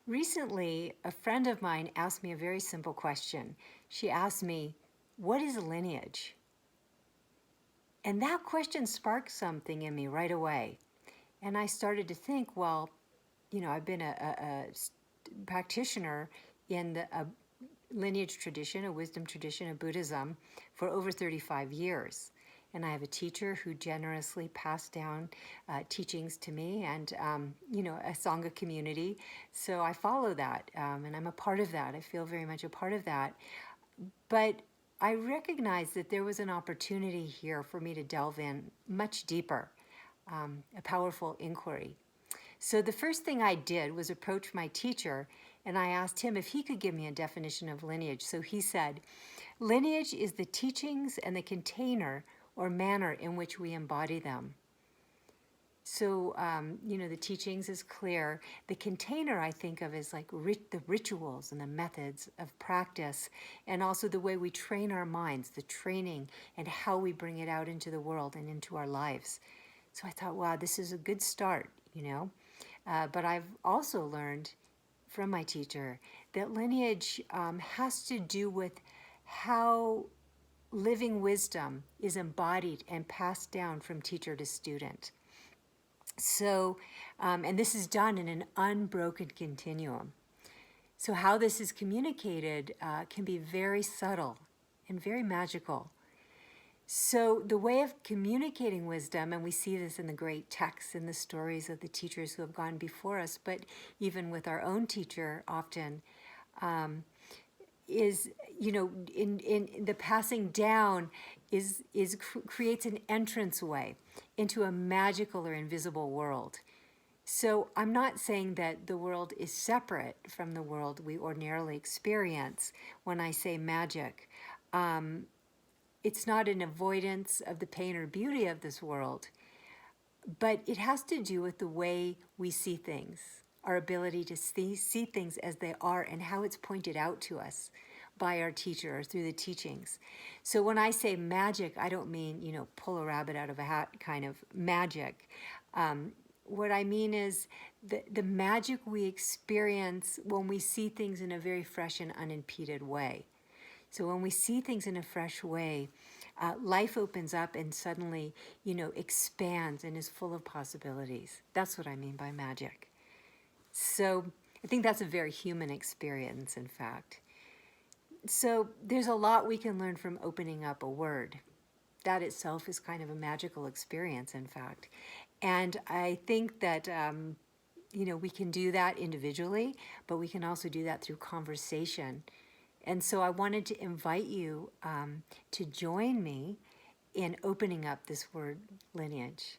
Recently, a friend of mine asked me a very simple question. She asked me, "What is a lineage?" And that question sparked something in me right away. And I started to think, well, I've been a practitioner in a lineage tradition, a wisdom tradition of Buddhism for over 35 years. And I have a teacher who generously passed down teachings to me and, a Sangha community. So I follow that and I'm a part of that. I feel very much a part of that. But I recognized that there was an opportunity here for me to delve in much deeper, a powerful inquiry. So the first thing I did was approach my teacher and I asked him if he could give me a definition of lineage. So he said, lineage is the teachings and the container or manner in which we embody them. So, the teachings is clear. The container I think of as like the rituals and the methods of practice, and also the way we train our minds, the training and how we bring it out into the world and into our lives. So I thought, wow, this is a good start, But I've also learned from my teacher that lineage has to do with how living wisdom is embodied and passed down from teacher to student. So, and this is done in an unbroken continuum. So how this is communicated can be very subtle and very magical. So the way of communicating wisdom, and we see this in the great texts and the stories of the teachers who have gone before us, but even with our own teacher often, is, in the passing down creates an entranceway into a magical or invisible world. So I'm not saying that the world is separate from the world we ordinarily experience when I say magic. It's not an avoidance of the pain or beauty of this world, but it has to do with the way we see things, our ability to see things as they are and how it's pointed out to us by our teacher or through the teachings. So when I say magic, I don't mean, pull a rabbit out of a hat kind of magic. What I mean is the magic we experience when we see things in a very fresh and unimpeded way. So when we see things in a fresh way, life opens up and suddenly, expands and is full of possibilities. That's what I mean by magic. So I think that's a very human experience, in fact. So there's a lot we can learn from opening up a word. That itself is kind of a magical experience, in fact. And I think that, we can do that individually, but we can also do that through conversation. And so I wanted to invite you to join me in opening up this word lineage.